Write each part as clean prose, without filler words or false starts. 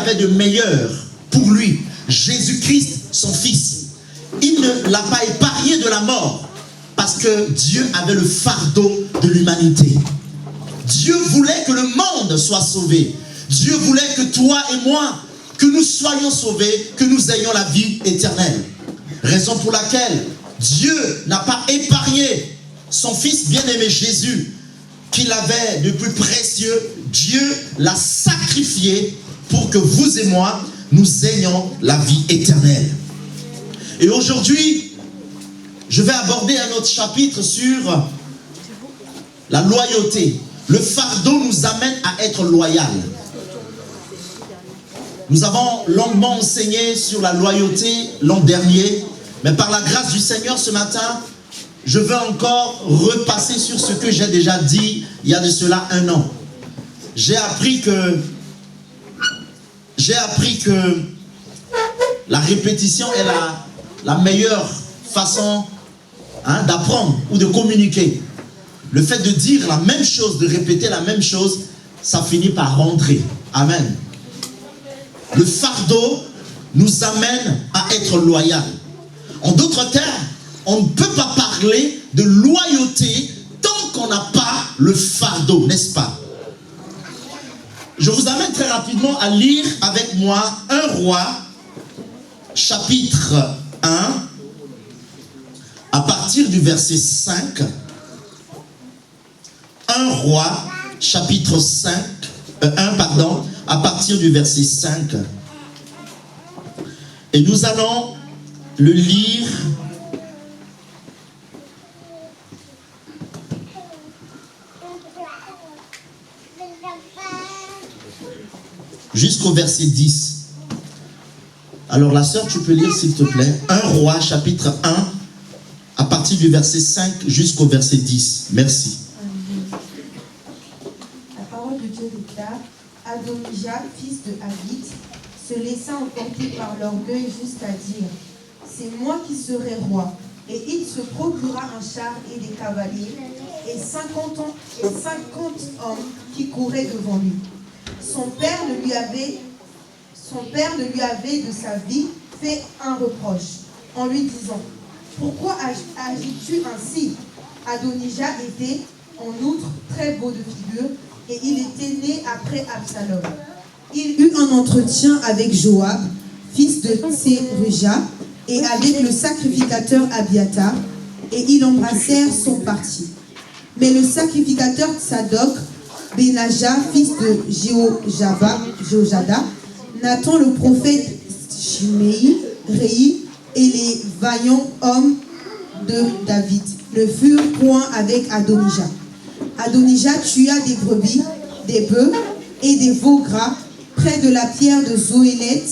avait de meilleur pour lui, Jésus-Christ, son Fils. Il ne l'a pas épargné de la mort parce que Dieu avait le fardeau de l'humanité. Dieu voulait que le monde soit sauvé. Dieu voulait que toi et moi, que nous soyons sauvés, que nous ayons la vie éternelle. Raison pour laquelle Dieu n'a pas épargné son Fils bien-aimé Jésus, qu'il avait de plus précieux. Dieu l'a sacrifié pour que vous et moi, nous ayons la vie éternelle. Et aujourd'hui, je vais aborder un autre chapitre sur la loyauté. Le fardeau nous amène à être loyal. Nous avons longuement enseigné sur la loyauté l'an dernier, mais par la grâce du Seigneur ce matin, je veux encore repasser sur ce que j'ai déjà dit il y a de cela 1 an. J'ai appris que la répétition est la meilleure façon d'apprendre ou de communiquer. Le fait de dire la même chose, de répéter la même chose, ça finit par rentrer. Amen. Le fardeau nous amène à être loyal. En d'autres termes, on ne peut pas parler de loyauté tant qu'on n'a pas le fardeau, n'est-ce pas? Je vous amène très rapidement à lire avec moi 1 Roi, chapitre 1, à partir du verset 5. 1 Roi, chapitre 1, à partir du verset 5. Et nous allons le lire jusqu'au verset 10. Alors la sœur, tu peux lire s'il te plaît. 1 Roi, chapitre 1, à partir du verset 5 jusqu'au verset 10. Merci. La parole de Dieu déclare: Adonijah, fils de Havit, se laissa emporter par l'orgueil jusqu'à dire: c'est moi qui serai roi. Et il se procura un char et des cavaliers, et 50 hommes qui couraient devant lui. Son père ne lui avait de sa vie fait un reproche, en lui disant: pourquoi agis-tu ainsi? Adonijah était en outre très beau de figure, et il était né après Absalom. Il eut un entretien avec Joab, fils de Tseruja, et avec le sacrificateur Abiathar, et ils embrassèrent son parti. Mais le sacrificateur Tsadok, Benaja, fils de Jéhojada, Nathan le prophète, Shimei, Réi et les vaillants hommes de David ne furent point avec Adonijah. Adonijah tua des brebis, des bœufs et des veaux gras près de la pierre de Zoélet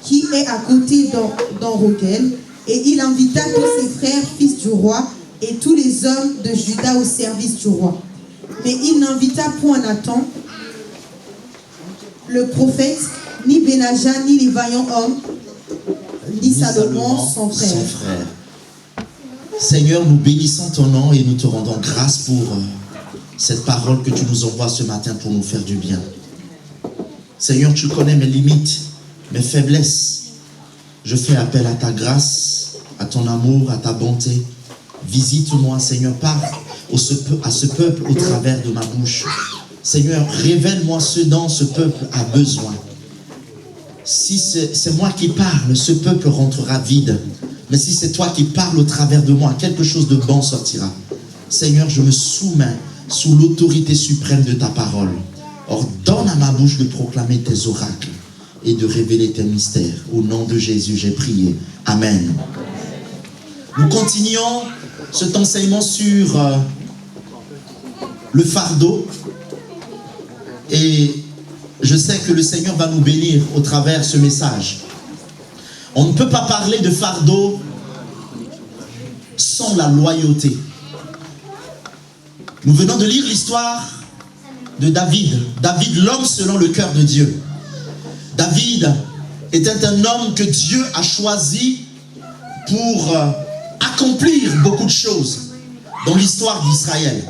qui est à côté d'Enrogel, et il invita tous ses frères, fils du roi, et tous les hommes de Juda au service du roi. Mais il n'invita point Nathan, le prophète, ni Benaja, ni les vaillants hommes, ni Salomon, son frère. Seigneur, nous bénissons ton nom et nous te rendons grâce pour cette parole que tu nous envoies ce matin pour nous faire du bien. Seigneur, tu connais mes limites, mes faiblesses. Je fais appel à ta grâce, à ton amour, à ta bonté. Visite-moi, Seigneur, parle à ce peuple au travers de ma bouche. Seigneur, révèle-moi ce dont ce peuple a besoin. Si c'est moi qui parle, ce peuple rentrera vide. Mais si c'est toi qui parles au travers de moi, quelque chose de bon sortira. Seigneur, je me soumets sous l'autorité suprême de ta parole. Ordonne à ma bouche de proclamer tes oracles et de révéler tes mystères. Au nom de Jésus, j'ai prié. Amen. Nous continuons cet enseignement sur le fardeau. Et je sais que le Seigneur va nous bénir au travers de ce message. On ne peut pas parler de fardeau sans la loyauté. Nous venons de lire l'histoire de David. David, l'homme selon le cœur de Dieu. David était un homme que Dieu a choisi pour accomplir beaucoup de choses dans l'histoire d'Israël.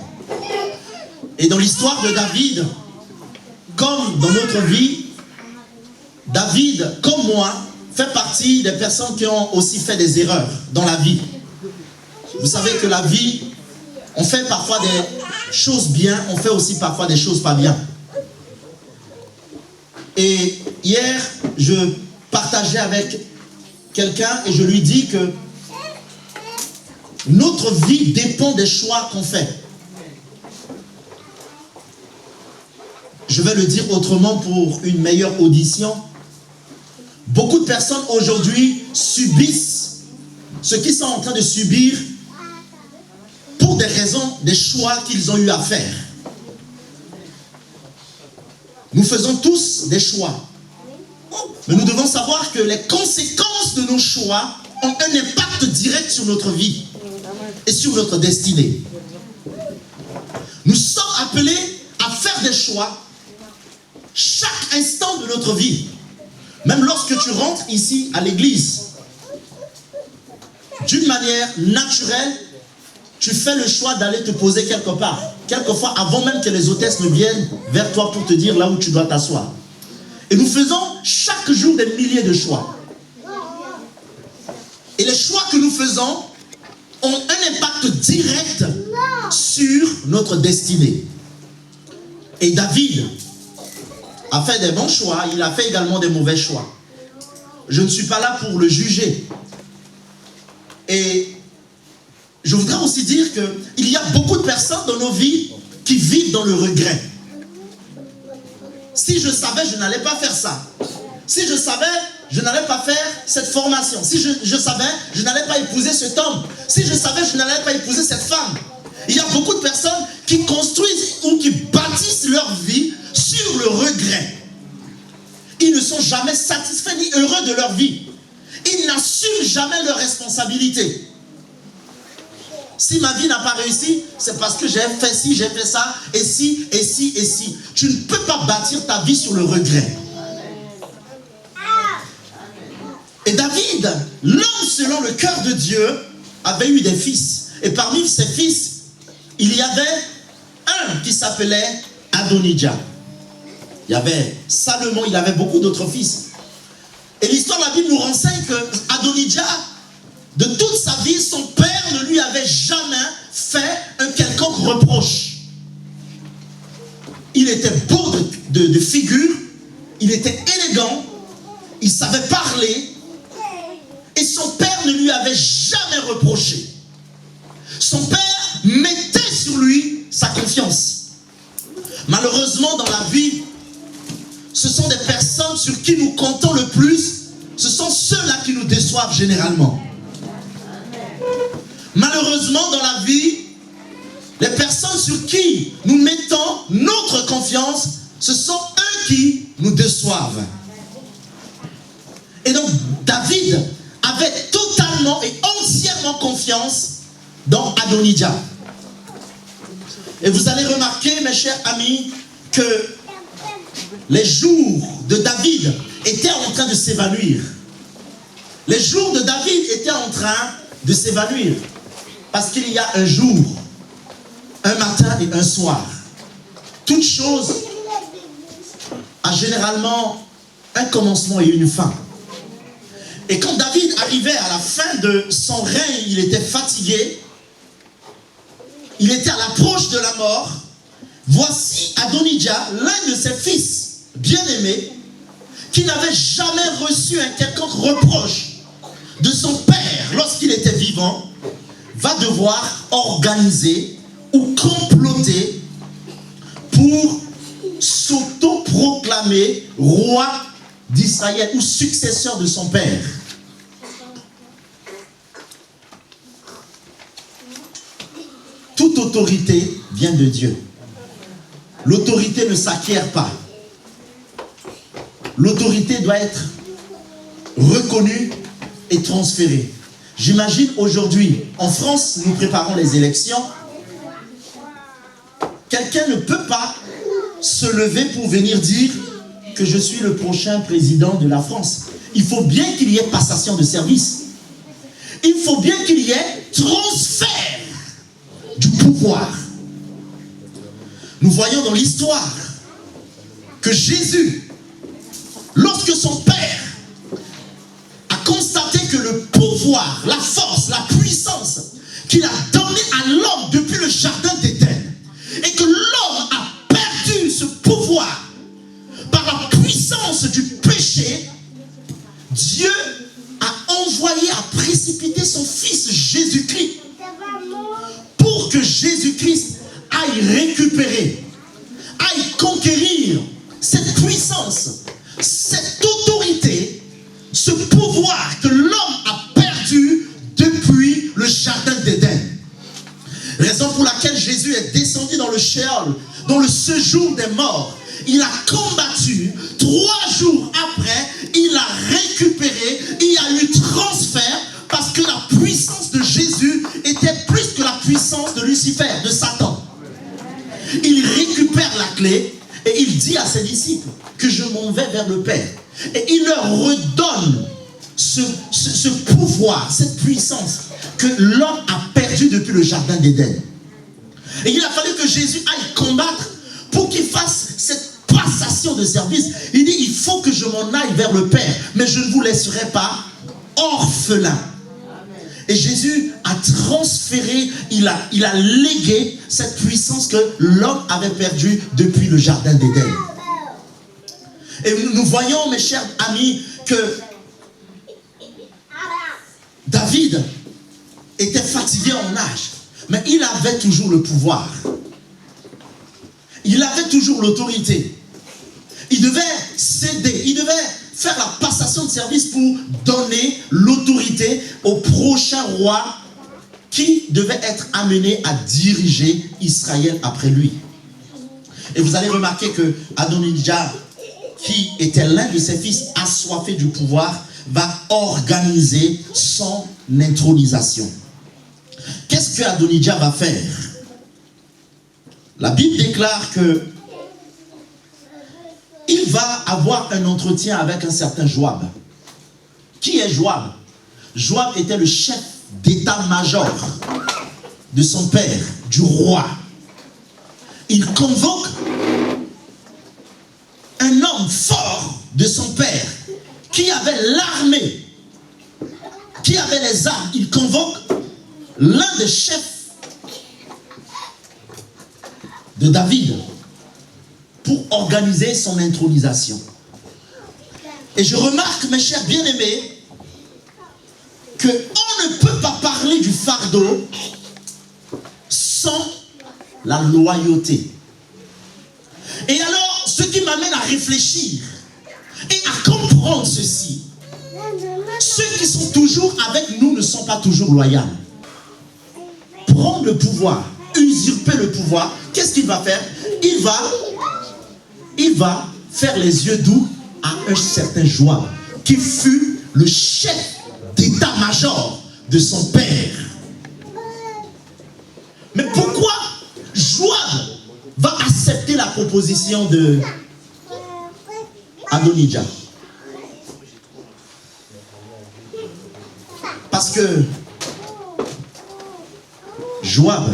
Et dans l'histoire de David, comme dans notre vie, David, comme moi, fait partie des personnes qui ont aussi fait des erreurs dans la vie. Vous savez que la vie, on fait parfois des choses bien, on fait aussi parfois des choses pas bien. Et hier, je partageais avec quelqu'un et je lui dis que notre vie dépend des choix qu'on fait. Je vais le dire autrement pour une meilleure audition. Beaucoup de personnes aujourd'hui subissent ce qu'ils sont en train de subir pour des raisons, des choix qu'ils ont eu à faire. Nous faisons tous des choix. Mais nous devons savoir que les conséquences de nos choix ont un impact direct sur notre vie et sur notre destinée. Nous sommes appelés à faire des choix chaque instant de notre vie. Même lorsque tu rentres ici à l'église, d'une manière naturelle, tu fais le choix d'aller te poser quelque part. Quelquefois, avant même que les hôtesses ne viennent vers toi pour te dire là où tu dois t'asseoir. Et nous faisons chaque jour des milliers de choix. Et les choix que nous faisons ont un impact direct sur notre destinée. Et David a fait des bons choix, il a fait également des mauvais choix. Je ne suis pas là pour le juger. Et je voudrais aussi dire qu'il y a beaucoup de personnes dans nos vies qui vivent dans le regret. Si je savais, je n'allais pas faire ça. Si je savais, je n'allais pas faire cette formation. Si je savais, je n'allais pas épouser cet homme. Si je savais, je n'allais pas épouser cette femme. Il y a beaucoup de personnes qui construisent ou qui bâtissent leur vie sur le regret. Ils ne sont jamais satisfaits ni heureux de leur vie. Ils n'assument jamais leurs responsabilités. Si ma vie n'a pas réussi, c'est parce que j'ai fait ci, j'ai fait ça, et ci, et ci, et ci. Tu ne peux pas bâtir ta vie sur le regret. Et David, l'homme selon le cœur de Dieu, avait eu des fils. Et parmi ses fils, il y avait un qui s'appelait Adonijah. Il y avait Salomon, il avait beaucoup d'autres fils. Et l'histoire de la Bible nous renseigne que Adonijah, de toute sa vie, son père ne lui avait jamais fait un quelconque reproche. Il était beau de figure, il était élégant, il savait parler, et son père ne lui avait jamais reproché. Son père mettait sur lui sa confiance. Malheureusement, dans la vie, ce sont des personnes sur qui nous comptons le plus, ce sont ceux-là qui nous déçoivent généralement. Malheureusement, dans la vie, les personnes sur qui nous mettons notre confiance, ce sont eux qui nous déçoivent. Et donc, David avait totalement et entièrement confiance dans Adonijah. Et vous allez remarquer, mes chers amis, que les jours de David étaient en train de s'évanouir. Les jours de David étaient en train de s'évanouir. Parce qu'il y a un jour, un matin et un soir. Toute chose a généralement un commencement et une fin. Et quand David arrivait à la fin de son règne, il était fatigué. Il était à l'approche de la mort. Voici Adonijah, l'un de ses fils bien-aimés, qui n'avait jamais reçu un quelconque reproche de son père lorsqu'il était vivant, va devoir organiser ou comploter pour s'auto-proclamer roi d'Israël ou successeur de son père. Toute autorité vient de Dieu. L'autorité ne s'acquiert pas. L'autorité doit être reconnue et transférée. J'imagine aujourd'hui, en France, nous préparons les élections. Quelqu'un ne peut pas se lever pour venir dire que je suis le prochain président de la France. Il faut bien qu'il y ait passation de service. Il faut bien qu'il y ait transfert du pouvoir. Nous voyons dans l'histoire que Jésus lorsque son père a constaté que le pouvoir, la force, la puissance qu'il a donné à l'homme depuis le jardin d'Éden, et que l'homme a perdu ce pouvoir par la puissance du péché, Dieu a envoyé à précipiter son fils Jésus-Christ pour que Jésus-Christ aille récupérer, aille conquérir cette puissance, cette autorité, ce pouvoir que l'homme a perdu depuis le jardin d'Éden. Raison pour laquelle Jésus est descendu dans le Sheol, dans le séjour des morts. Il a combattu. 3 jours après, il a récupéré. Il y a eu transfert parce que la puissance de Jésus était plus que la puissance de Lucifer, de Satan. Il récupère la clé et il dit à ses disciples que je m'en vais vers le Père. Et il leur redonne ce pouvoir, cette puissance que l'homme a perdu depuis le jardin d'Éden. Et il a fallu que Jésus aille combattre pour qu'il fasse cette passation de service. Il dit, il faut que je m'en aille vers le Père, mais je ne vous laisserai pas orphelin. Et Jésus a transféré, il a légué cette puissance que l'homme avait perdue depuis le jardin d'Éden. Et nous voyons, mes chers amis, que David était fatigué en âge, mais il avait toujours le pouvoir. Il avait toujours l'autorité. Il devait céder, il devait faire la passation de service pour donner l'autorité au prochain roi qui devait être amené à diriger Israël après lui. Et vous allez remarquer que Adonijah, qui était l'un de ses fils assoiffés du pouvoir, va organiser son intronisation. Qu'est-ce que Adonijah va faire? La Bible déclare que il va avoir un entretien avec un certain Joab. Qui est Joab? Joab était le chef d'état-major de son père, du roi. Il convoque un homme fort de son père qui avait l'armée, qui avait les armes. Il convoque l'un des chefs de David pour organiser son intronisation. Et je remarque, mes chers bien-aimés, qu'on ne peut pas parler du fardeau sans la loyauté. Et alors, ce qui m'amène à réfléchir et à comprendre ceci, ceux qui sont toujours avec nous ne sont pas toujours loyaux. Prendre le pouvoir, usurper le pouvoir, qu'est-ce qu'il va faire? Il va faire les yeux doux à un certain Joab, qui fut le chef d'état-major de son père. Mais pourquoi Joab va accepter la proposition de Adonijah? Parce que Joab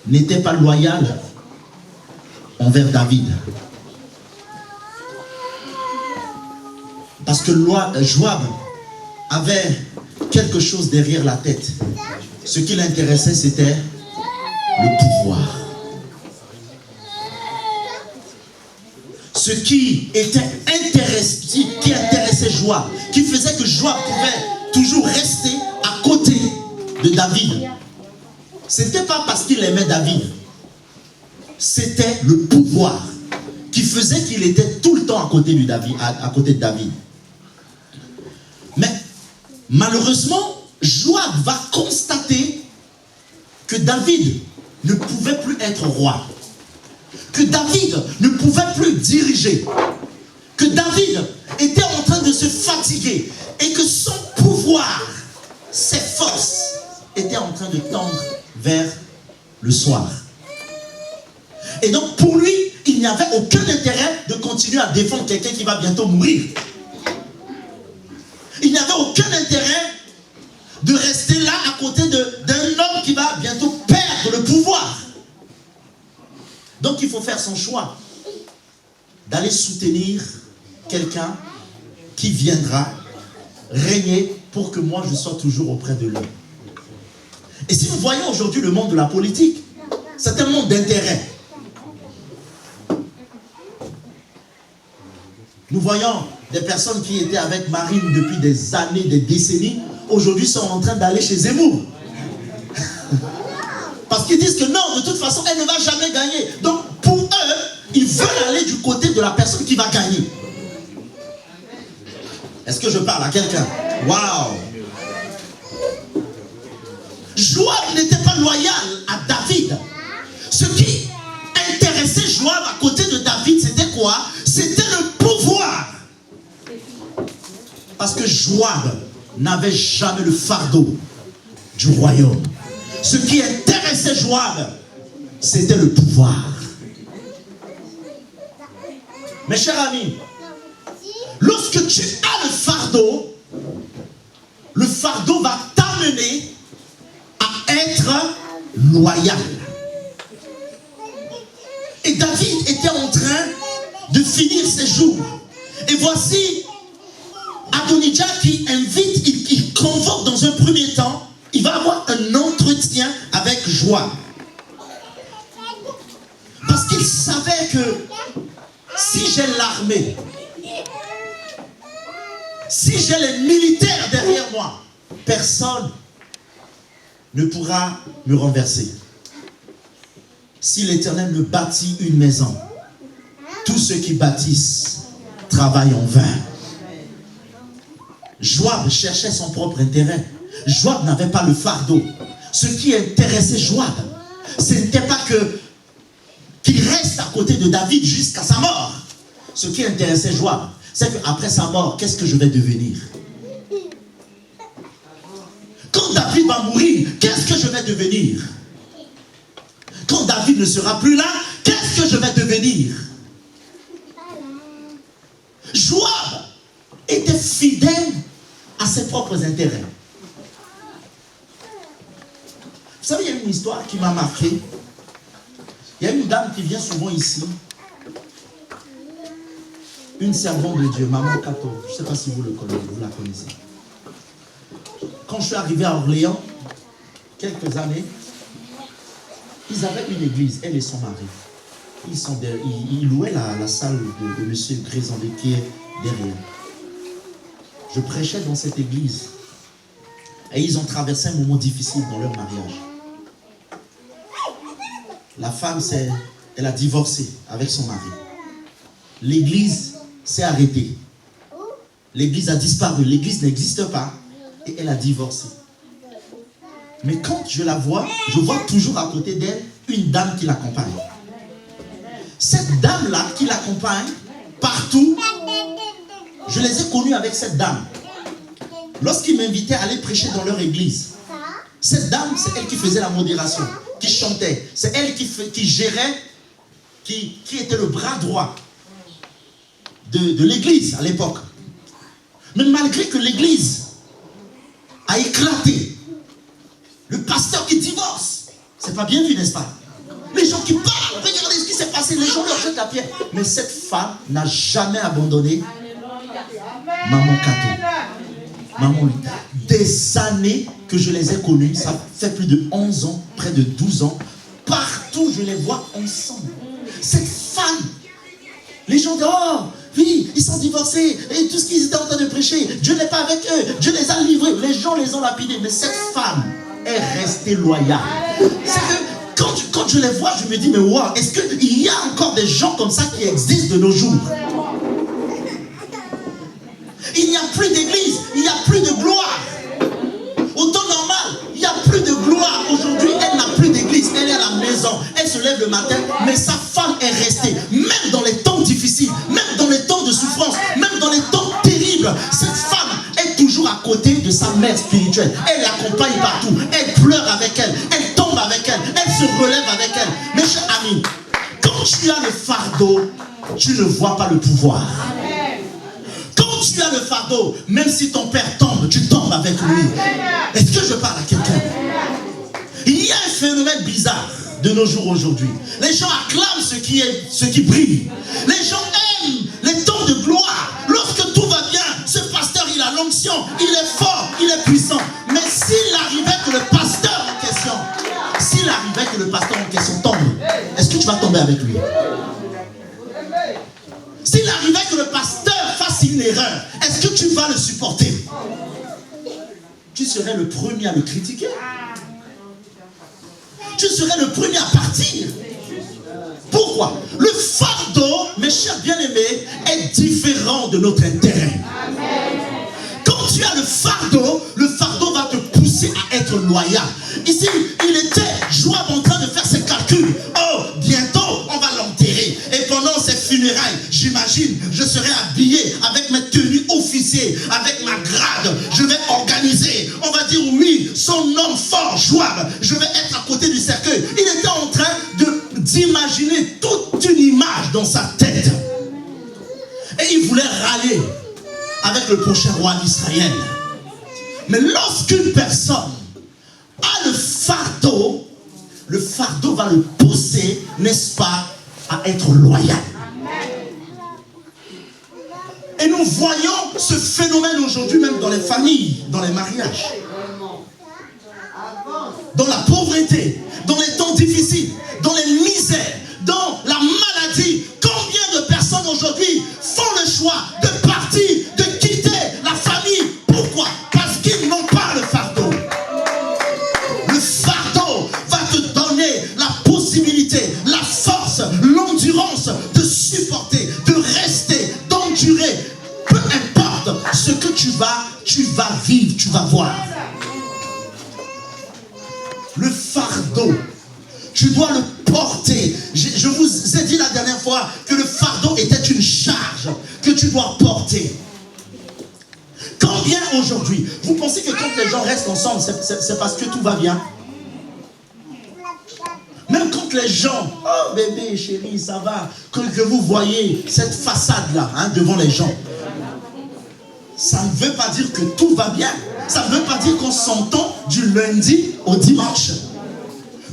n'était pas loyal envers David. Parce que Joab avait quelque chose derrière la tête. Ce qui l'intéressait, c'était le pouvoir. Ce qui intéressait Joab, qui faisait que Joab pouvait toujours rester à côté de David. Ce n'était pas parce qu'il aimait David. C'était le pouvoir qui faisait qu'il était tout le temps à côté de David. Mais malheureusement, Joab va constater que David ne pouvait plus être roi. Que David ne pouvait plus diriger. Que David était en train de se fatiguer. Et que son pouvoir, ses forces, étaient en train de tendre vers le soir. Et donc pour lui, il n'y avait aucun intérêt de continuer à défendre quelqu'un qui va bientôt mourir. Il n'y avait aucun intérêt de rester là à côté d'un homme qui va bientôt perdre le pouvoir. Donc il faut faire son choix d'aller soutenir quelqu'un qui viendra régner pour que moi je sois toujours auprès de lui. Et si nous voyons aujourd'hui le monde de la politique, c'est un monde d'intérêt. Nous voyons des personnes qui étaient avec Marine depuis des années, des décennies, aujourd'hui sont en train d'aller chez Zemmour. Parce qu'ils disent que non, de toute façon, elle ne va jamais gagner. Donc, pour eux, ils veulent aller du côté de la personne qui va gagner. Est-ce que je parle à quelqu'un? Waouh! Joab n'était pas loyal à David. Ce qui intéressait Joab à côté de David, c'était quoi? C'était le pouvoir. Parce que Joab n'avait jamais le fardeau du royaume. Ce qui intéressait Joab, c'était le pouvoir. Mes chers amis, lorsque tu as le fardeau va t'amener à être loyal. Et David était en train de finir ses jours. Et voici Adonijah qui invite, il convoque dans un premier temps, il va avoir un entretien avec Joab. Parce qu'il savait que si j'ai l'armée, si j'ai les militaires derrière moi, personne ne pourra me renverser. Si l'Éternel me bâtit une maison, tous ceux qui bâtissent travaillent en vain. Joab cherchait son propre intérêt. Joab n'avait pas le fardeau. Ce qui intéressait Joab, ce n'était pas qu'il reste à côté de David jusqu'à sa mort. Ce qui intéressait Joab, c'est qu'après sa mort, qu'est-ce que je vais devenir? Quand David va mourir, qu'est-ce que je vais devenir? Quand David ne sera plus là, qu'est-ce que je vais devenir? Joab était fidèle à ses propres intérêts. Vous savez, il y a une histoire qui m'a marqué. Il y a une dame qui vient souvent ici. Une servante de Dieu, Maman Kato. Je ne sais pas si vous la connaissez. Quand je suis arrivé à Orléans, quelques années, ils avaient une église, elle et son mari. Ils louaient la salle de M. Grézandé qui est derrière. Je prêchais dans cette église. Et ils ont traversé un moment difficile dans leur mariage. La femme, elle a divorcé avec son mari. L'église s'est arrêtée. L'église a disparu. L'église n'existe pas. Et elle a divorcé. Mais quand je la vois, je vois toujours à côté d'elle une dame qui l'accompagne. Cette dame-là qui l'accompagne partout, je les ai connus avec cette dame. Lorsqu'ils m'invitaient à aller prêcher dans leur église, cette dame, c'est elle qui faisait la modération, qui chantait. C'est elle qui gérait, qui était le bras droit de l'église à l'époque. Mais malgré que l'église a éclaté, le pasteur qui divorce, c'est pas bien vu, n'est-ce pas? Les gens qui parlent, regardez ce qui s'est passé, les gens leur jettent la pierre. Mais cette femme n'a jamais abandonné Maman Kato. Maman, des années que je les ai connus, ça fait plus de 11 ans, près de 12 ans. Partout, je les vois ensemble. Cette femme, les gens disent, oh, oui, ils sont divorcés, et tout ce qu'ils étaient en train de prêcher, Dieu n'est pas avec eux, Dieu les a livrés, les gens les ont lapidés. Mais cette femme est restée loyale. C'est que quand je les vois, je me dis, mais wow, est-ce qu'il y a encore des gens comme ça qui existent de nos jours? Il n'y a plus d'église, il n'y a plus de gloire. Au temps normal, il n'y a plus de gloire. Aujourd'hui, elle n'a plus d'église, elle est à la maison. Elle se lève le matin, mais sa femme est restée. Même dans les temps difficiles, même dans les temps de souffrance, même dans les temps terribles, cette femme est toujours à côté de sa mère spirituelle. Elle l'accompagne partout, elle pleure avec elle, elle tombe avec elle, elle se relève avec elle. Mes chers amis, quand tu as le fardeau, tu ne vois pas le pouvoir. Quand tu as le fardeau, même si ton père tombe, tu tombes avec lui. Est-ce que je parle à quelqu'un? Il y a un phénomène bizarre de nos jours aujourd'hui. Les gens acclament ce qui brille. Les gens aiment les temps de gloire. puissant. Mais s'il arrivait que le pasteur en question, tombe, est-ce que tu vas tomber avec lui? S'il arrivait que le pasteur fasse une erreur, est-ce que tu vas le supporter? Tu serais le premier à le critiquer. Tu serais le premier à partir. Pourquoi? Le fardeau, mes chers bien-aimés, est différent de notre intérêt. Quand tu as le fardeau va te pousser à être loyal. Ici, il était Joab en train de faire ses calculs. Oh, bientôt, on va l'enterrer. Et pendant ses funérailles, j'imagine, je serai habillé avec mes tenues officiers, avec ma grade. Je vais organiser. On va dire oui, son homme fort, Joab. Je vais être à côté du cercueil. Il était en train d'imaginer toute une image dans sa tête. Et il voulait râler avec le prochain roi d'Israël. Mais lorsqu'une personne a le fardeau va le pousser, n'est-ce pas, à être loyal. Et nous voyons ce phénomène aujourd'hui même dans les familles, dans les mariages, dans la pauvreté, dans les temps difficiles, dans les misères, dans la maladie. Combien de personnes aujourd'hui font le choix de partir, de quitter la famille? Pourquoi? Parce qu'ils n'ont pas le fardeau. Le fardeau va te donner la possibilité, la force, l'endurance de supporter, de rester, d'endurer. Peu importe ce que tu vas vivre, tu vas voir. Le fardeau, tu dois le porter. Je vous ai dit la dernière fois que le fardeau était une charge que tu dois porter. Combien aujourd'hui, vous pensez que quand les gens restent ensemble, c'est parce que tout va bien? Même quand les gens, oh bébé, chérie, ça va, que vous voyez cette façade-là devant les gens, ça ne veut pas dire que tout va bien. Ça ne veut pas dire qu'on s'entend du lundi au dimanche.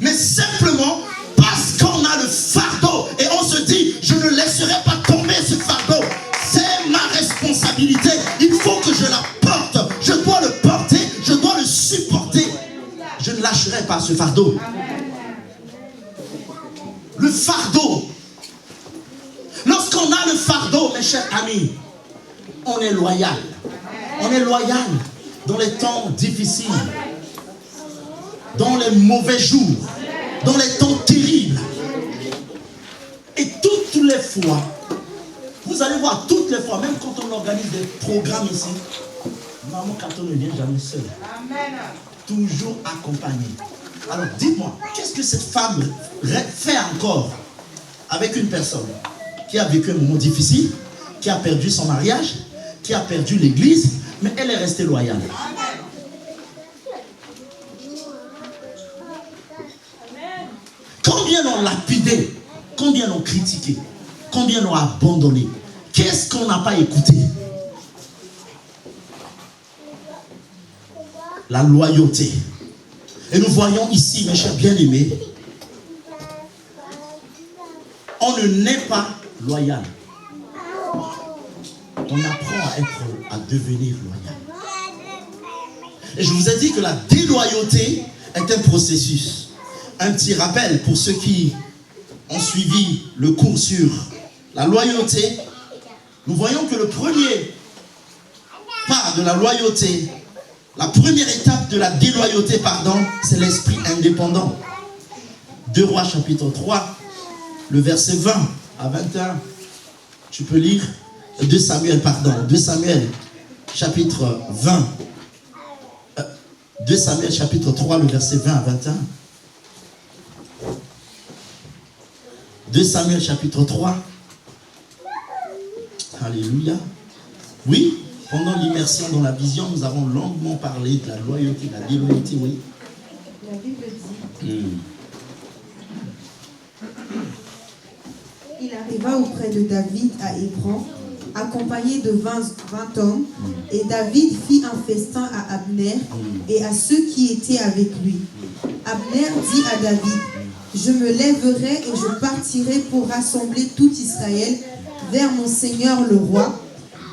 Mais simplement parce qu'on a le fardeau et on se dit, je ne laisserai pas tomber ce fardeau. C'est ma responsabilité. Il faut que je la porte. Je dois le porter. Je dois le supporter. Je ne lâcherai pas ce fardeau. Le fardeau. Lorsqu'on a le fardeau, mes chers amis, on est loyal. On est loyal dans les temps difficiles, dans les mauvais jours, dans les temps terribles. Et toutes les fois, vous allez voir, toutes les fois, même quand on organise des programmes ici, Maman Kato ne vient jamais seule. Toujours accompagnée. Alors dites-moi, qu'est-ce que cette femme fait encore avec une personne qui a vécu un moment difficile, qui a perdu son mariage, qui a perdu l'église, mais elle est restée loyale. Combien l'ont lapidé, combien l'ont critiqué, combien l'ont abandonné. Qu'est-ce qu'on n'a pas écouté? La loyauté. Et nous voyons ici, mes chers bien-aimés, on ne naît pas loyal. On apprend à devenir loyal. Et je vous ai dit que la déloyauté est un processus. Un petit rappel pour ceux qui ont suivi le cours sur la loyauté. Nous voyons que le premier pas de la loyauté, la première étape de la déloyauté, c'est l'esprit indépendant. 2 Rois chapitre 3, le verset 20 à 21. Tu peux lire 2 Samuel chapitre 20. 2 Samuel chapitre 3, le verset 20 à 21. 2 Samuel chapitre 3. Alléluia. Oui, pendant l'immersion dans la vision, nous avons longuement parlé de la loyauté, de la déloyauté, oui. La Bible dit, il arriva auprès de David à Hébron, accompagné de 20 hommes, et David fit un festin à Abner et à ceux qui étaient avec lui. Abner dit à David, je me lèverai et je partirai pour rassembler tout Israël vers mon Seigneur le roi.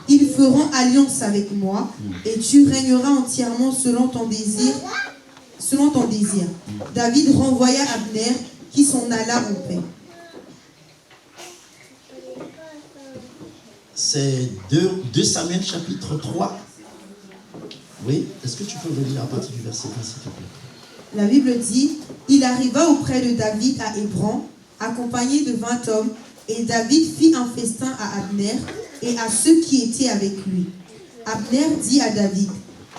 Ils feront alliance avec moi et tu régneras entièrement selon ton désir. David renvoya Abner qui s'en alla en paix. C'est 2 Samuel chapitre 3. Oui, est-ce que tu peux relire à partir du verset 1, s'il te plaît? La Bible dit, il arriva auprès de David à Hébron, accompagné de 20 hommes, et David fit un festin à Abner et à ceux qui étaient avec lui. Abner dit à David,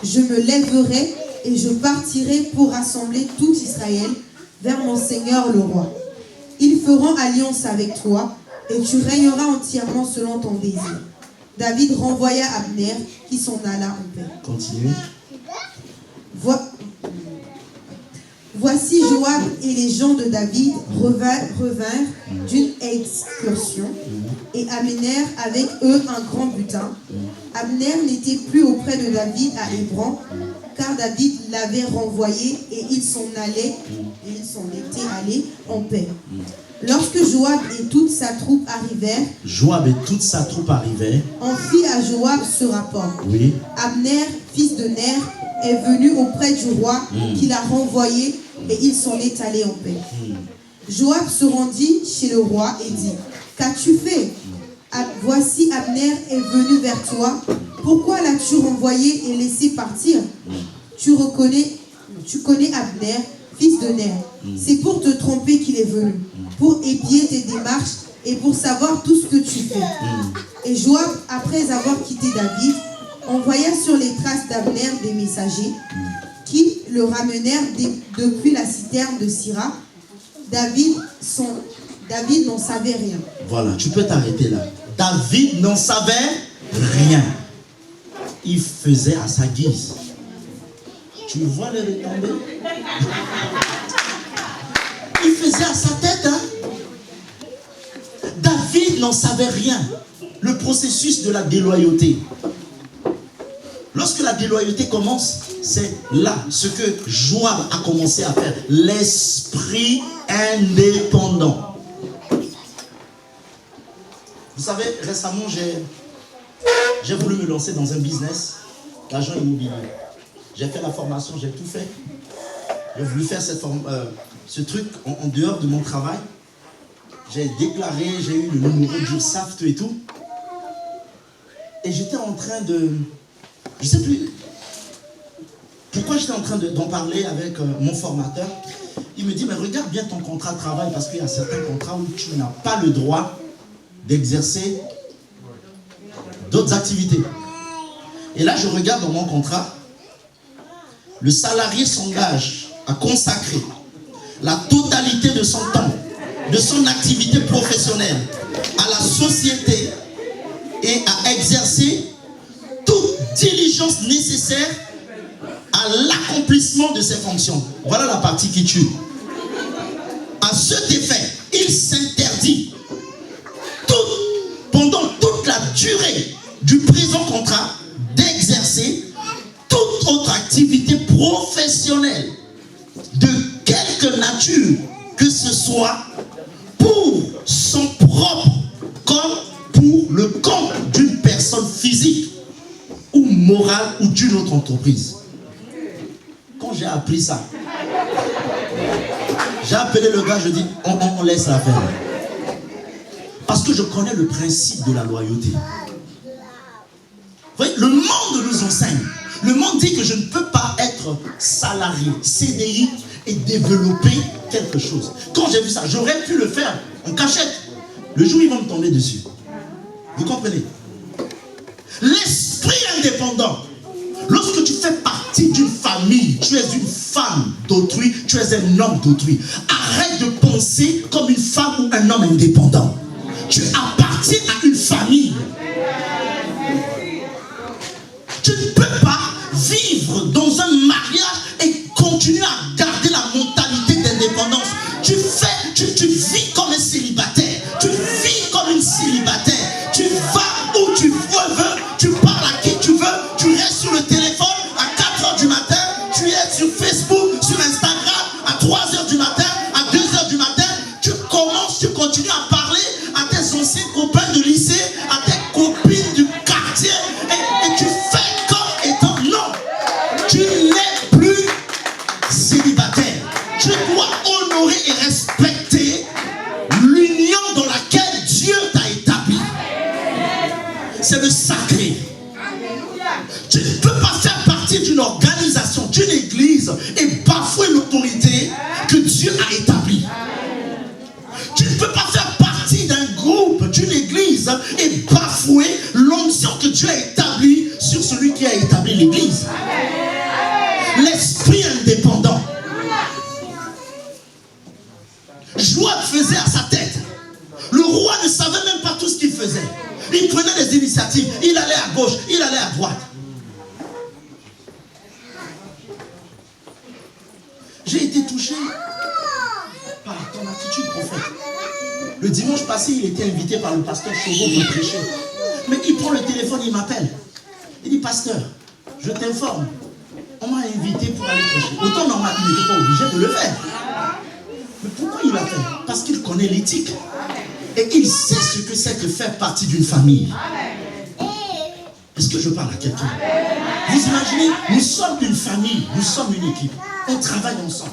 je me lèverai et je partirai pour rassembler tout Israël vers mon Seigneur le roi. Ils feront alliance avec toi et tu régneras entièrement selon ton désir. David renvoya Abner qui s'en alla en paix. Continuez. Voici Joab et les gens de David revinrent d'une excursion et amenèrent avec eux un grand butin. Abner n'était plus auprès de David à Hébron, car David l'avait renvoyé et ils s'en étaient allés en paix. Lorsque Joab et toute sa troupe arrivèrent, on fit à Joab ce rapport. Oui. Abner, fils de Ner, est venu auprès du roi qui l'a renvoyé et il s'en est allé en paix. Joab se rendit chez le roi et dit, qu'as-tu fait? Voici Abner est venu vers toi. Pourquoi l'as-tu renvoyé et laissé partir? Tu connais Abner, fils de Ner. C'est pour te tromper qu'il est venu, pour épier tes démarches et pour savoir tout ce que tu fais. Et Joab, après avoir quitté David, envoya sur les traces d'Abner des messagers qui le ramenèrent depuis la citerne de Sira. David n'en savait rien. Voilà, tu peux t'arrêter là. David n'en savait rien. Il faisait à sa guise. Tu vois les retombées? Il faisait à sa tête. Hein? David n'en savait rien. Le processus de la déloyauté. Lorsque la déloyauté commence, c'est là ce que Joab a commencé à faire. L'esprit indépendant. Vous savez, récemment, j'ai voulu me lancer dans un business d'agent immobilier. J'ai fait la formation, j'ai tout fait. J'ai voulu faire ce truc en dehors de mon travail. J'ai déclaré, j'ai eu le numéro de Jursaf, tout et tout. Et j'étais en train de... Je ne sais plus pourquoi j'étais en train d'en parler avec mon formateur. Il me dit, mais regarde bien ton contrat de travail parce qu'il y a certains contrats où tu n'as pas le droit d'exercer d'autres activités. Et là, je regarde dans mon contrat, le salarié s'engage à consacrer la totalité de son temps, de son activité professionnelle à la société et à exercer toute diligence nécessaire à l'accomplissement de ses fonctions. Voilà la partie qui tue. À cet effet, il s'interdit pendant toute la durée du présent contrat d'exercer toute autre activité professionnelle de quelque nature que ce soit pour son propre comme pour le compte d'une personne physique ou morale ou d'une autre entreprise. Quand j'ai appris ça, j'ai appelé le gars, je dis on laisse la faire. Parce que je connais le principe de la loyauté. Vous voyez, le monde nous enseigne. Le monde dit que je ne peux pas être salarié, CDI et développer quelque chose. Quand j'ai vu ça, j'aurais pu le faire en cachette. Le jour où ils vont me tomber dessus. Vous comprenez? L'esprit indépendant. Lorsque tu fais partie d'une famille, tu es une femme d'autrui, tu es un homme d'autrui. Arrête de penser comme une femme ou un homme indépendant. Tu appartiens à une famille. Tu ne peux pas vivre dans un mariage et continuer à garder la mentalité d'indépendance. Tu vis comme un célibataire. Tu vis comme une célibataire. Tu vas où tu veux, tu parles à qui tu veux, tu restes sur le téléphone à 4h du matin, tu es sur Facebook, sur Instagram à 3h du matin, à 2h du matin, tu continues à parler à tes anciens copains de lycée. n'es plus célibataire. Tu dois honorer et respecter l'union dans laquelle Dieu t'a établi. C'est le sacré. Tu ne peux pas faire partie d'une organisation, d'une église et bafouer l'autorité que Dieu a établie. Tu ne peux pas faire partie d'un groupe, d'une église et bafouer l'onction que Dieu a établie sur celui qui a établi l'église. L'esprit indépendant. Joab faisait à sa tête. Le roi ne savait même pas tout ce qu'il faisait. Il prenait des initiatives. Il allait à gauche, il allait à droite. J'ai été touché par ton attitude, prophète. Le dimanche passé, il était invité par le pasteur Chauveau pour prêcher. Mais il prend le téléphone, il m'appelle. Il dit, pasteur, je t'informe. On m'a invité pour aller prêcher. Autant normal, il n'était pas obligé de le faire. Mais pourquoi il l'a fait? Parce qu'il connaît l'éthique. Et il sait ce que c'est que faire partie d'une famille. Est-ce que je parle à quelqu'un? Vous imaginez, nous sommes une famille, nous sommes une équipe. On travaille ensemble.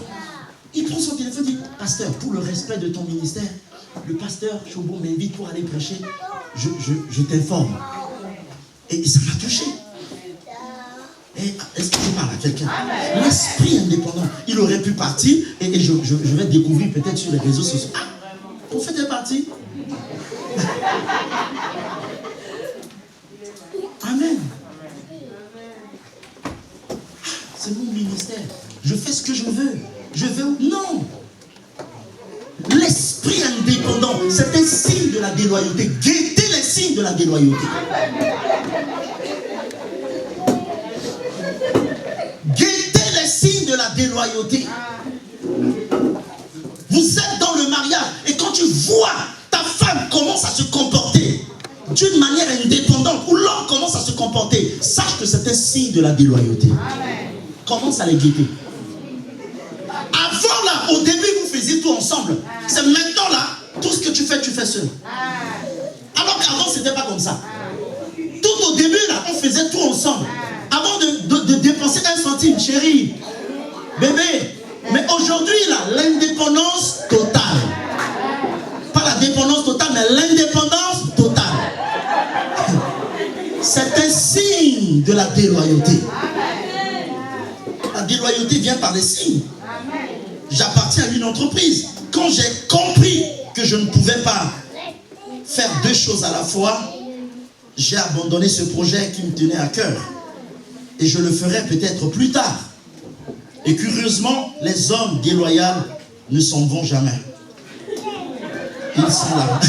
Il prend son téléphone et dit, pasteur, pour le respect de ton ministère, le pasteur Chauveau m'invite pour aller prêcher. Je t'informe. Et ça m'a touché. Est-ce que je parle à quelqu'un? L'esprit indépendant. Il aurait pu partir et je vais découvrir peut-être sur les réseaux sociaux. Ah, vous faites partie. Amen. C'est mon ministère. Je fais ce que je veux. Je veux. Non. L'esprit indépendant, c'est un signe de la déloyauté. Guettez les signes de la déloyauté. Guettez les signes de la déloyauté. Vous êtes dans le mariage et quand tu vois ta femme commence à se comporter d'une manière indépendante ou l'homme commence à se comporter, sache que c'est un signe de la déloyauté. Commence à les guetter. Avant là, au début vous faisiez tout ensemble. C'est maintenant là, tout ce que tu fais seul. Alors qu'avant c'était pas comme ça. Tout au début là, on faisait tout ensemble. Avant de dépenser 1 centime, chérie, bébé. Mais aujourd'hui là, l'indépendance totale. Pas la dépendance totale, mais l'indépendance totale. C'est un signe de la déloyauté. La déloyauté vient par les signes. J'appartiens à une entreprise. Quand j'ai compris que je ne pouvais pas faire deux choses à la fois, j'ai abandonné ce projet qui me tenait à cœur. Et je le ferai peut-être plus tard. Et curieusement, les hommes déloyaux ne s'en vont jamais. Ils sont là.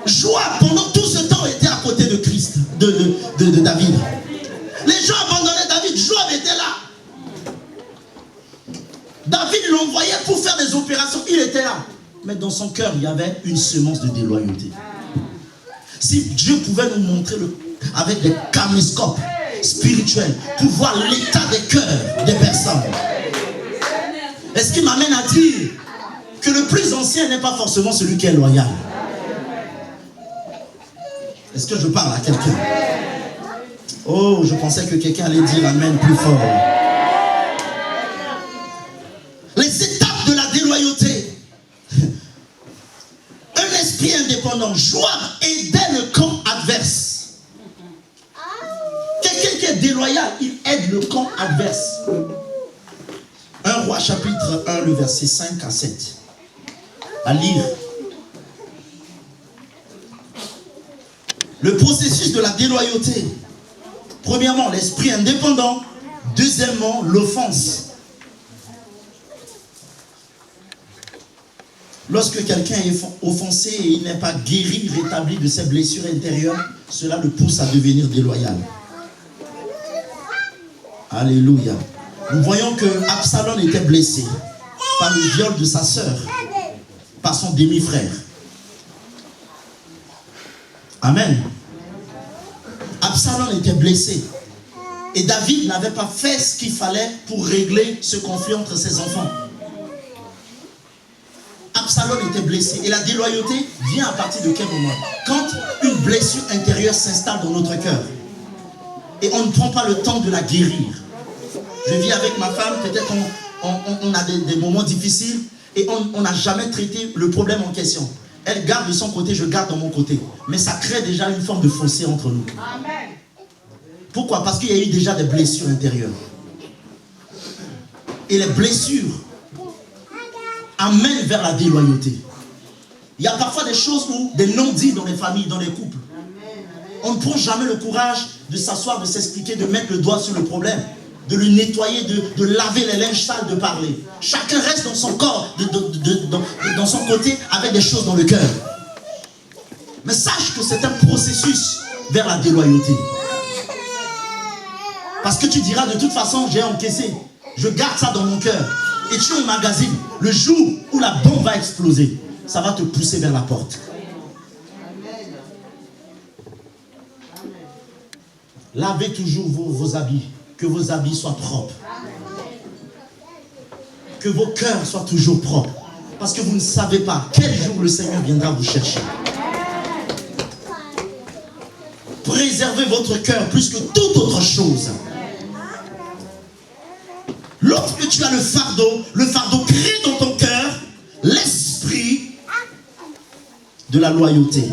Joab, pendant tout ce temps, était à côté de Christ, de David. Les gens abandonnaient David, Joab était là. David l'envoyait pour faire des opérations, il était là. Mais dans son cœur, il y avait une semence de déloyauté. Si Dieu pouvait nous montrer avec des caméscopes spirituels pour voir l'état des cœurs des personnes. Est-ce qui m'amène à dire que le plus ancien n'est pas forcément celui qui est loyal? Est-ce que je parle à quelqu'un? Oh, je pensais que quelqu'un allait dire amen plus fort. Les étapes de la déloyauté. Un esprit indépendant. Joab aidait le camp adverse. Quelqu'un qui est déloyal, il aide le camp adverse. 1 Roi chapitre 1, le verset 5 à 7. À lire. Le processus de la déloyauté. Premièrement, l'esprit indépendant. Deuxièmement, l'offense. Lorsque quelqu'un est offensé et il n'est pas guéri, rétabli de ses blessures intérieures, cela le pousse à devenir déloyal. Alléluia. Nous voyons que Absalom était blessé par le viol de sa sœur, par son demi-frère. Amen. Absalom était blessé. Et David n'avait pas fait ce qu'il fallait pour régler ce conflit entre ses enfants. Absalom était blessé. Et la déloyauté vient à partir de quel moment? Quand une blessure intérieure s'installe dans notre cœur. Et on ne prend pas le temps de la guérir. Je vis avec ma femme, peut-être on a des moments difficiles et on n'a jamais traité le problème en question. Elle garde de son côté, je garde de mon côté. Mais ça crée déjà une forme de fossé entre nous. Amen. Pourquoi? Parce qu'il y a eu déjà des blessures intérieures. Et les blessures amènent vers la déloyauté. Il y a parfois des choses où des non-dits dans les familles, dans les couples. On ne prend jamais le courage de s'asseoir, de s'expliquer, de mettre le doigt sur le problème, de le nettoyer, de laver les linges sales, de parler. Chacun reste dans son corps, dans son côté, avec des choses dans le cœur. Mais sache que c'est un processus vers la déloyauté. Parce que tu diras, de toute façon, j'ai encaissé. Je garde ça dans mon cœur. Et tu emmagasines. Le jour où la bombe va exploser, ça va te pousser vers la porte. Lavez toujours vos habits. Que vos habits soient propres. Que vos cœurs soient toujours propres. Parce que vous ne savez pas quel jour le Seigneur viendra vous chercher. Préservez votre cœur plus que toute autre chose. Lorsque tu as le fardeau crée dans ton cœur l'esprit de la loyauté.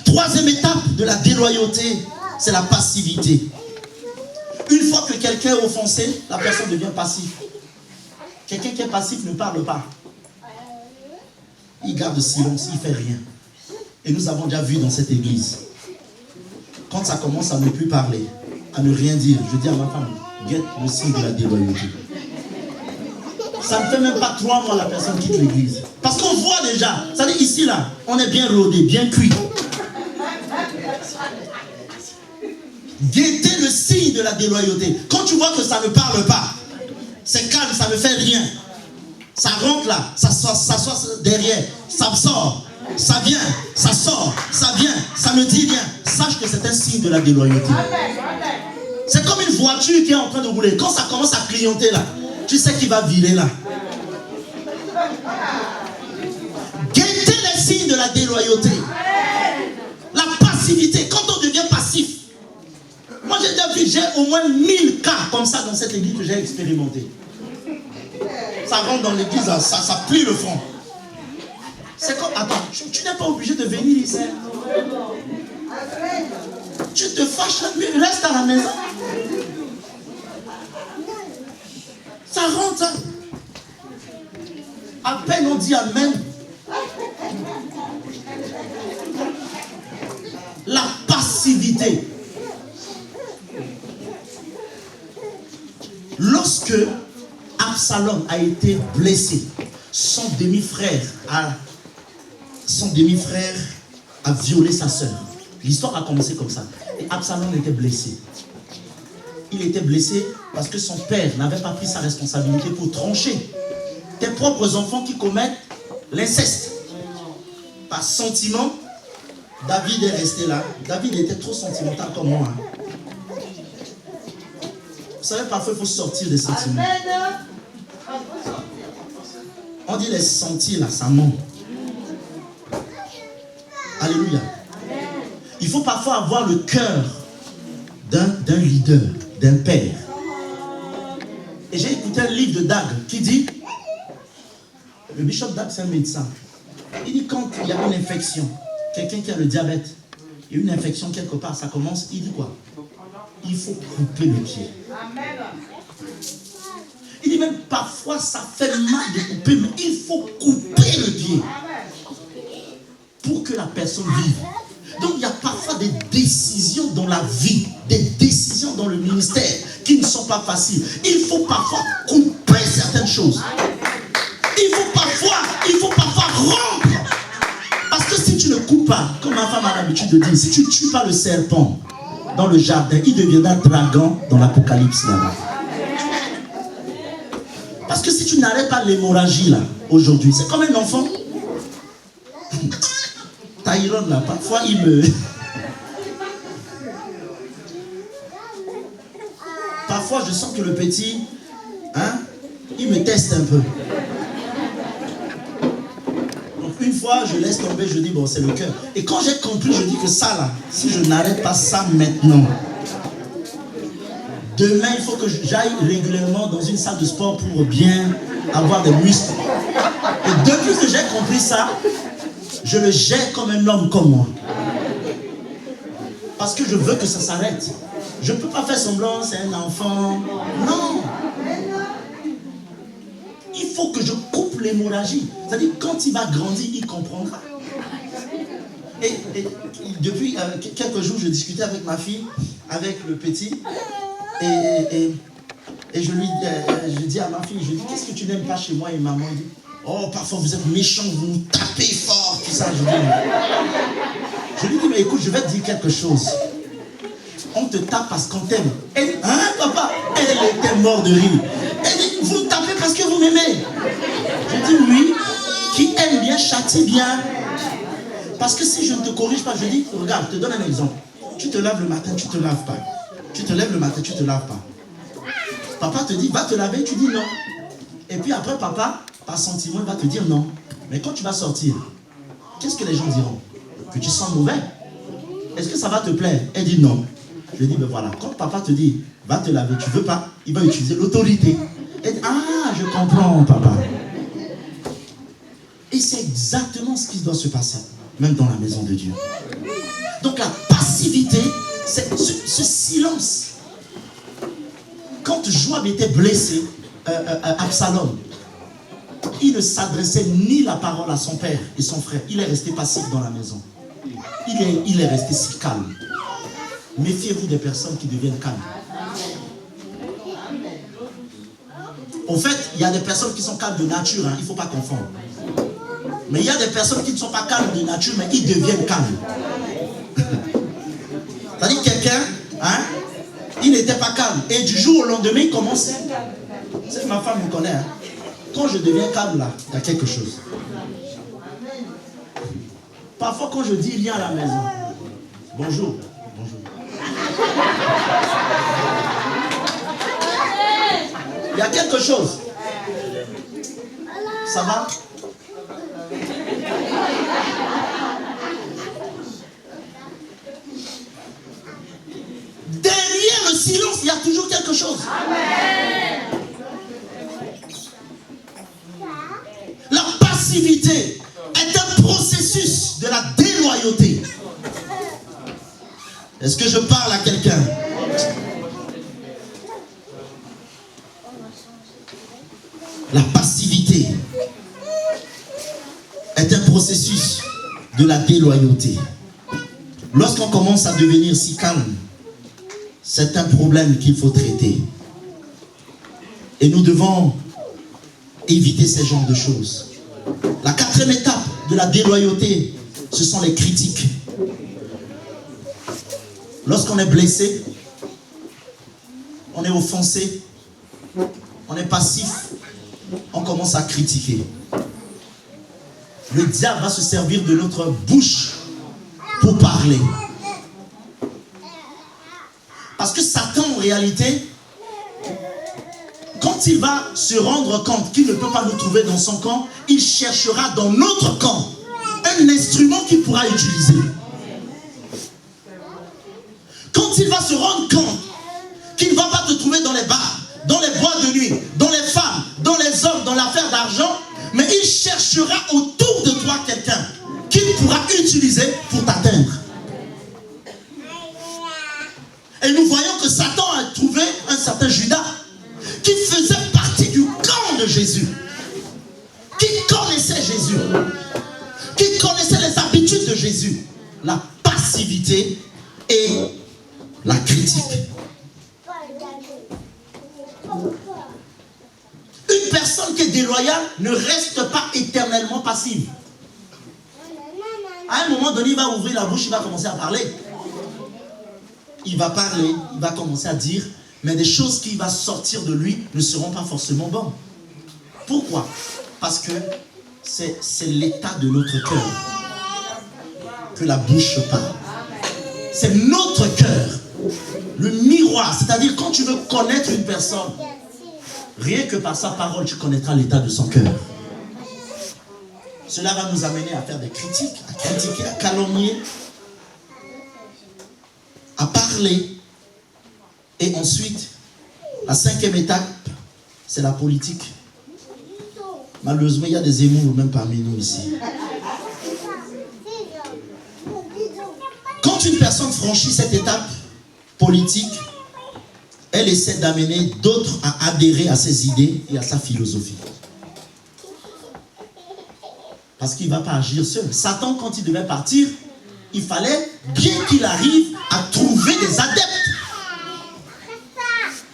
Troisième étape de la déloyauté, c'est la passivité. Une fois que quelqu'un est offensé, la personne devient passive. Quelqu'un qui est passif ne parle pas. Il garde silence, il ne fait rien. Et nous avons déjà vu dans cette église, quand ça commence à ne plus parler, à ne rien dire, je dis à ma femme, guette le signe de la déloyauté. Ça ne fait même pas 3 mois la personne quitte l'église. Parce qu'on voit déjà, ça dit ici là, on est bien rodé, bien cuit. Guettez le signe de la déloyauté. Quand tu vois que ça ne parle pas, c'est calme, ça ne fait rien. Ça rentre là, ça sort derrière, ça sort, ça vient, ça sort, ça vient, ça ne dit rien. Sache que c'est un signe de la déloyauté. C'est comme une voiture qui est en train de rouler. Quand ça commence à clignoter là, tu sais qu'il va virer là. Guettez les signes de la déloyauté. La passivité. Quand on devient passif. Moi j'ai déjà vu, j'ai au moins 1000 cas comme ça dans cette église que j'ai expérimenté. Ça rentre dans l'église, ça plie le front. C'est comme, attends, tu n'es pas obligé de venir ici. Tu te fâches, mais reste à la maison. Ça rentre. À peine on dit amen. La passivité. Lorsque Absalom a été blessé, son demi-frère a violé sa sœur. L'histoire a commencé comme ça. Et Absalom était blessé. Il était blessé parce que son père n'avait pas pris sa responsabilité pour trancher. Tes propres enfants qui commettent l'inceste. Par sentiment, David est resté là. David était trop sentimental comme moi. Vous savez, parfois il faut sortir des sentiments. On dit les sentir là, ça ment. Alléluia. Il faut parfois avoir le cœur d'un leader, d'un père. Et j'ai écouté un livre de Dag qui dit, le bishop Dag c'est un médecin. Il dit quand il y a une infection, quelqu'un qui a le diabète, et une infection quelque part, ça commence, il dit quoi? Il faut couper le pied. Il dit même parfois ça fait mal de couper, mais il faut couper le pied pour que la personne vive. Donc il y a parfois des décisions dans la vie, des décisions dans le ministère qui ne sont pas faciles. Il faut parfois couper certaines choses. Il faut parfois rompre. Parce que si tu ne coupes pas, comme ma femme a l'habitude de dire, si tu ne tues pas le serpent dans le jardin, il deviendra dragon dans l'Apocalypse là-bas. Parce que si tu n'arrêtes pas l'hémorragie là, aujourd'hui, c'est comme un enfant. Tyrone là, parfois il me... Parfois je sens que le petit, il me teste un peu. Donc une fois je laisse tomber, je dis bon c'est le cœur. Et quand j'ai compris, je dis que ça là, si je n'arrête pas ça maintenant, Demain, il faut que j'aille régulièrement dans une salle de sport pour bien avoir des muscles. Et depuis que j'ai compris ça, je le gère comme un homme comme moi. Parce que je veux que ça s'arrête. Je ne peux pas faire semblant, c'est un enfant. Non. Il faut que je coupe l'hémorragie. C'est-à-dire, quand il va grandir, il comprendra. Et depuis quelques jours, je discutais avec ma fille, avec le petit, et je dis à ma fille, je dis, qu'est-ce que tu n'aimes pas chez moi? Et maman dit, oh, parfois vous êtes méchant, vous nous tapez fort, tout ça. Je lui dis, mais écoute, je vais te dire quelque chose. On te tape parce qu'on t'aime. Elle dit, hein, papa? Elle était morte de rire. Elle dit, vous me tapez parce que vous m'aimez. Je dis, oui, qui aime bien châtie bien. Parce que si je ne te corrige pas, je dis, regarde, je te donne un exemple. Tu te laves le matin, tu ne te laves pas. Tu te lèves le matin, tu ne te laves pas. Papa te dit, va te laver, tu dis non. Et puis après, papa, par sentiment, il va te dire non. Mais quand tu vas sortir, qu'est-ce que les gens diront? Que tu sens mauvais. Est-ce que ça va te plaire? Elle dit non. Je lui dis, ben voilà, quand papa te dit, va te laver, tu ne veux pas, il va utiliser l'autorité. Elle dit, ah, je comprends, papa. Et c'est exactement ce qui doit se passer, même dans la maison de Dieu. Donc la passivité, c'est ce silence. Quand Joab était blessé, Absalom, il ne s'adressait ni la parole à son père et son frère. Il est resté passif dans la maison. Il est resté si calme. Méfiez-vous des personnes qui deviennent calmes. En fait, il y a des personnes qui sont calmes de nature, hein, il ne faut pas confondre. Mais il y a des personnes qui ne sont pas calmes de nature, mais ils deviennent calmes. C'est-à-dire quelqu'un, hein, il n'était pas calme. Et du jour au lendemain, il commence. C'est ma femme me connaît. Hein. Quand je deviens calme là, il y a quelque chose. Parfois quand je dis il vient à la maison. Bonjour. Bonjour. Il y a quelque chose. Ça va? Derrière le silence, il y a toujours quelque chose. Amen. La passivité est un processus de la déloyauté. Est-ce que je parle à quelqu'un? La passivité est un processus de la déloyauté. Lorsqu'on commence à devenir si calme, c'est un problème qu'il faut traiter. Et nous devons éviter ce genre de choses. La quatrième étape de la déloyauté, ce sont les critiques. Lorsqu'on est blessé, on est offensé, on est passif, on commence à critiquer. Le diable va se servir de notre bouche pour parler. Parce que Satan, en réalité, quand il va se rendre compte qu'il ne peut pas nous trouver dans son camp, il cherchera dans notre camp un instrument qu'il pourra utiliser. Quand il va se rendre compte qu'il ne va pas te trouver dans les bars, dans les boîtes de nuit, dans les femmes, dans les hommes, dans l'affaire d'argent, mais il cherchera autour de toi quelqu'un qu'il pourra utiliser pour t'atteindre. Et nous voyons que Satan a trouvé un certain Judas qui faisait partie du camp de Jésus, qui connaissait Jésus, qui connaissait les habitudes de Jésus, la passivité et la critique. Une personne qui est déloyale ne reste pas éternellement passive. À un moment donné, il va ouvrir la bouche, il va commencer à parler. Il va parler, il va commencer à dire, mais des choses qui vont sortir de lui ne seront pas forcément bonnes. Pourquoi? Parce que c'est l'état de notre cœur que la bouche parle. C'est notre cœur, le miroir. C'est-à-dire quand tu veux connaître une personne, rien que par sa parole, tu connaîtras l'état de son cœur. Cela va nous amener à faire des critiques, à critiquer, à calomnier, à parler. Et ensuite, La 5e étape, c'est la politique. Malheureusement, il y a des émous même parmi nous ici. Quand une personne franchit cette étape politique, elle essaie d'amener d'autres à adhérer à ses idées et à sa philosophie. Parce qu'il ne va pas agir seul. Satan, quand il devait partir, il fallait bien qu'il arrive à trouver des adeptes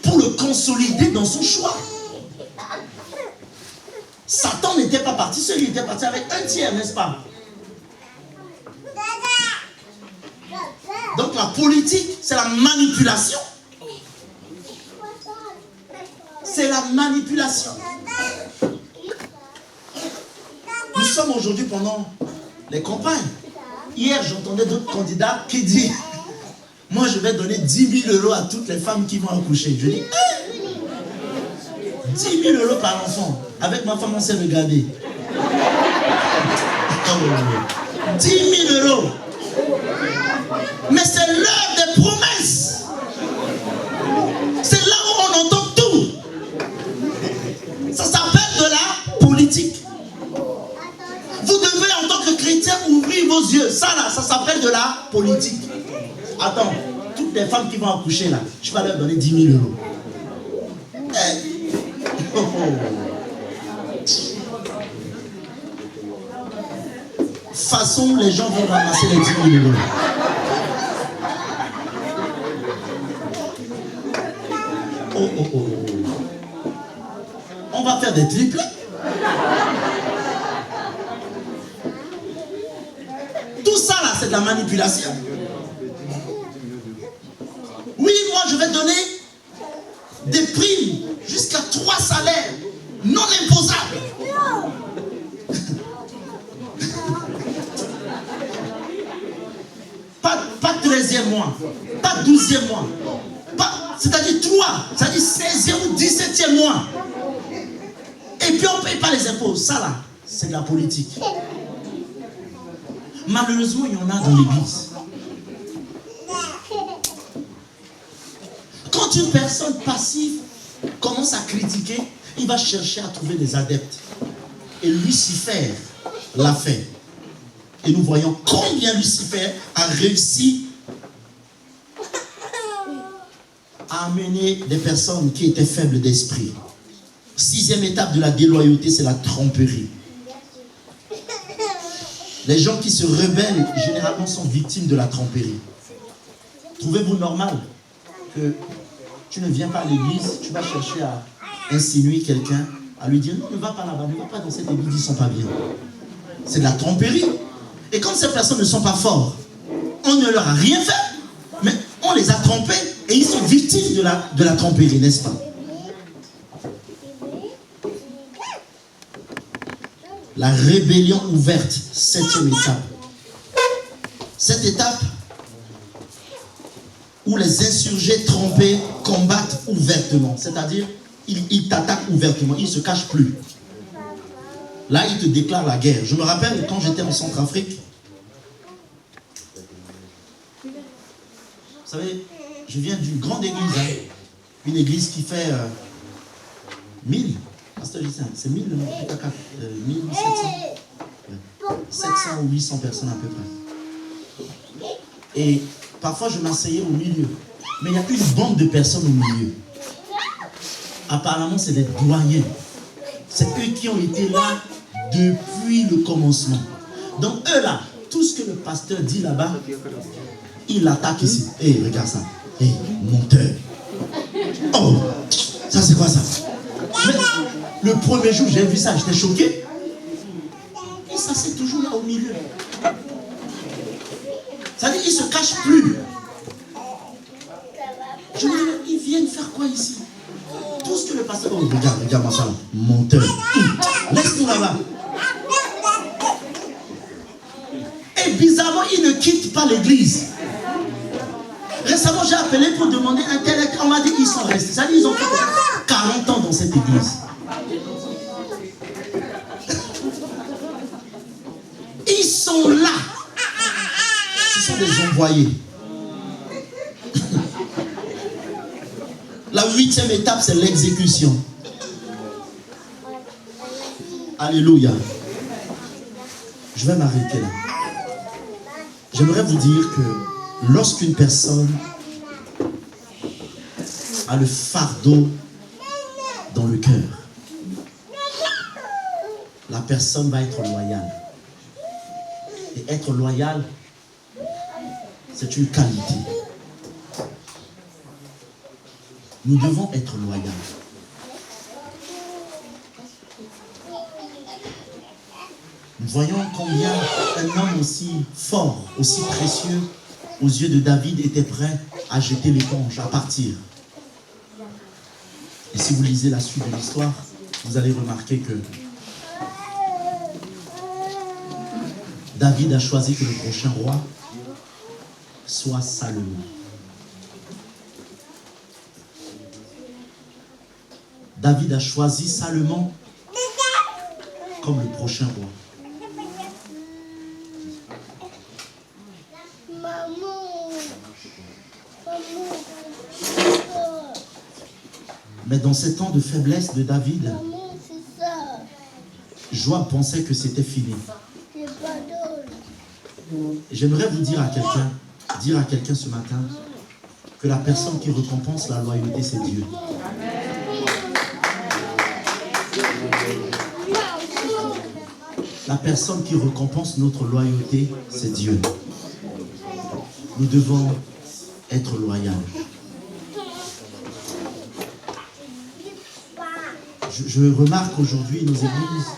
pour le consolider dans son choix. Satan n'était pas parti seul, il était parti avec un tiers, n'est-ce pas? Donc la politique, c'est la manipulation. C'est la manipulation. Nous sommes aujourd'hui pendant les campagnes. Hier, j'entendais d'autres candidats qui disent « Moi, je vais donner 10 000 € à toutes les femmes qui vont accoucher. » Je dis « 10 000 € par enfant. » Avec ma femme, on s'est regardé. 10 000 €. Mais c'est l'heure des promesses. C'est là où on entend tout. Ça s'appelle de la politique. Vous devez, en tant que chrétien, ouvrir vos yeux. Ça là, ça s'appelle de la politique. Attends, toutes les femmes qui vont accoucher là, je vais leur donner 10 000 €. De toute façon, les gens vont ramasser les 10 000 €. On va faire des triplés. Tout ça là, c'est de la manipulation. Oui, moi je vais donner des primes jusqu'à 3 salaires non imposables. Pas 13e mois, pas 12e mois, c'est-à-dire 3, c'est-à-dire 16e ou 17e mois. Et puis on ne paye pas les impôts. Ça là, c'est de la politique. Malheureusement, il y en a dans l'église. Quand une personne passive commence à critiquer, il va chercher à trouver des adeptes. Et Lucifer l'a fait. Et nous voyons combien Lucifer a réussi à amener des personnes qui étaient faibles d'esprit. 6e étape de la déloyauté, c'est la tromperie. Les gens qui se rebellent, généralement, sont victimes de la tromperie. Trouvez-vous normal que tu ne viens pas à l'église, tu vas chercher à insinuer quelqu'un, à lui dire non, ne va pas là-bas, ne va pas dans cette église, ils ne sont pas bien. C'est de la tromperie. Et quand ces personnes ne sont pas fortes, on ne leur a rien fait, mais on les a trompés et ils sont victimes de la tromperie, n'est-ce pas? La rébellion ouverte, 7e étape. Cette étape où les insurgés trompés combattent ouvertement, c'est-à-dire ils t'attaquent ouvertement, ils ne se cachent plus. Là, ils te déclarent la guerre. Je me rappelle quand j'étais en Centrafrique, vous savez, je viens d'une grande église, hein, une église qui fait 1000. C'est 1000, 700 ou 800 personnes à peu près. Et parfois je m'asseyais au milieu. Mais il y a une bande de personnes au milieu. Apparemment, c'est des doyens. C'est eux qui ont été là depuis le commencement. Donc eux là, tout ce que le pasteur dit là-bas, il l'attaque ici. Hé, regarde ça. Hé, menteur. Oh, ça c'est quoi ça? Mais le premier jour, j'ai vu ça, j'étais choqué. Et ça, c'est toujours là au milieu. Ça veut dire qu'ils ne se cachent plus. Je me dis, ils viennent faire quoi ici? Tout ce que le pasteur... Oh, regarde-moi ça là. Menteur. Laisse-nous là-bas. Et bizarrement, ils ne quittent pas l'église. Récemment, j'ai appelé pour demander un tel. On m'a dit qu'ils sont restés. Ça veut dire qu'ils ont fait 40 ans dans cette église. Ils sont là. Ce sont des envoyés. La 8e étape, c'est l'exécution. Alléluia. Je vais m'arrêter là. J'aimerais vous dire que lorsqu'une personne a le fardeau dans le cœur, la personne va être loyale. Et être loyal, c'est une qualité. Nous devons être loyaux. Nous voyons combien un homme aussi fort, aussi précieux, aux yeux de David, était prêt à jeter l'éponge, à partir. Et si vous lisez la suite de l'histoire, vous allez remarquer que David a choisi que le prochain roi soit Salomon. David a choisi Salomon comme le prochain roi. Mais dans ces temps de faiblesse de David, Joab pensait que c'était fini. J'aimerais vous dire à quelqu'un ce matin, que la personne qui récompense la loyauté, c'est Dieu. La personne qui récompense notre loyauté, c'est Dieu. Nous devons être loyaux. Je remarque aujourd'hui, nos églises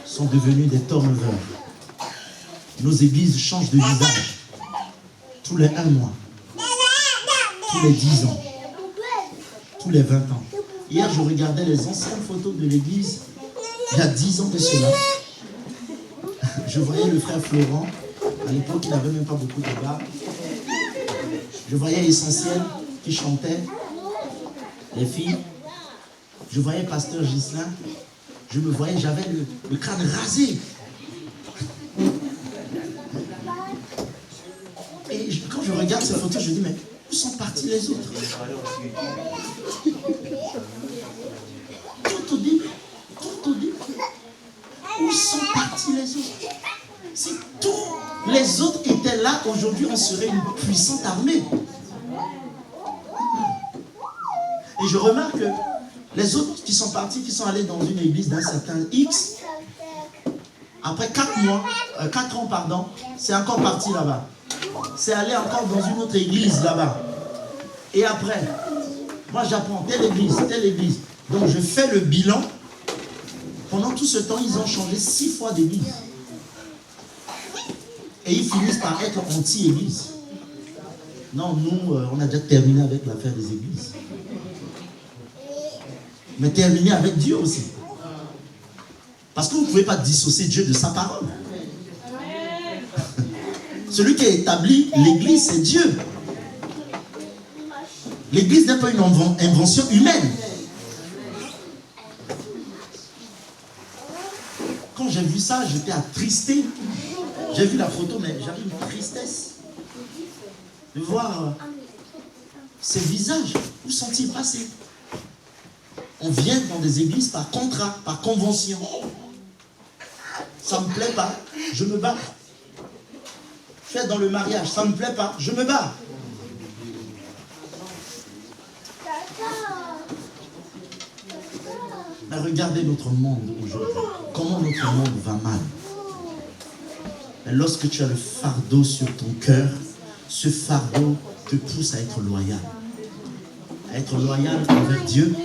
sont devenues des turnovers. Nos églises changent de visage tous les 1 mois, tous les 10 ans, tous les 20 ans. Hier, je regardais les anciennes photos de l'église, il y a 10 ans de cela. Je voyais le frère Florent, à l'époque, il n'avait même pas beaucoup de barbe. Je voyais Essentiel qui chantait, les filles. Je voyais Pasteur Ghislain, je me voyais, j'avais le crâne rasé. Et quand je regarde ces photos, je dis, mais où sont partis les autres? Tout au début, où sont partis les autres? Si tous les autres étaient là, aujourd'hui, on serait une puissante armée. Et je remarque que les autres qui sont partis, qui sont allés dans une église d'un certain X, après 4 ans, c'est encore parti là-bas. C'est allé encore dans une autre église là-bas. Et après, moi j'apprends telle église. Donc je fais le bilan. Pendant tout ce temps, ils ont changé 6 fois d'église. Et ils finissent par être anti-église. Non, nous, on a déjà terminé avec l'affaire des églises. Mais terminer avec Dieu aussi. Parce que vous ne pouvez pas dissocier Dieu de sa parole. Celui qui a établi l'église, c'est Dieu. L'église n'est pas une invention humaine. Quand j'ai vu ça, j'étais attristé. J'ai vu la photo, mais j'avais une tristesse de voir ces visages. Où sont-ils passés? On vient dans des églises par contrat, par convention. Ça ne me plaît pas, je me bats. Je suis dans le mariage, ça ne me plaît pas, je me bats. Mais regardez notre monde aujourd'hui. Comment notre monde va mal. Mais lorsque tu as le fardeau sur ton cœur, ce fardeau te pousse à être loyal. À être loyal envers Dieu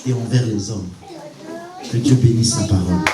et envers les hommes. Que Dieu bénisse sa parole.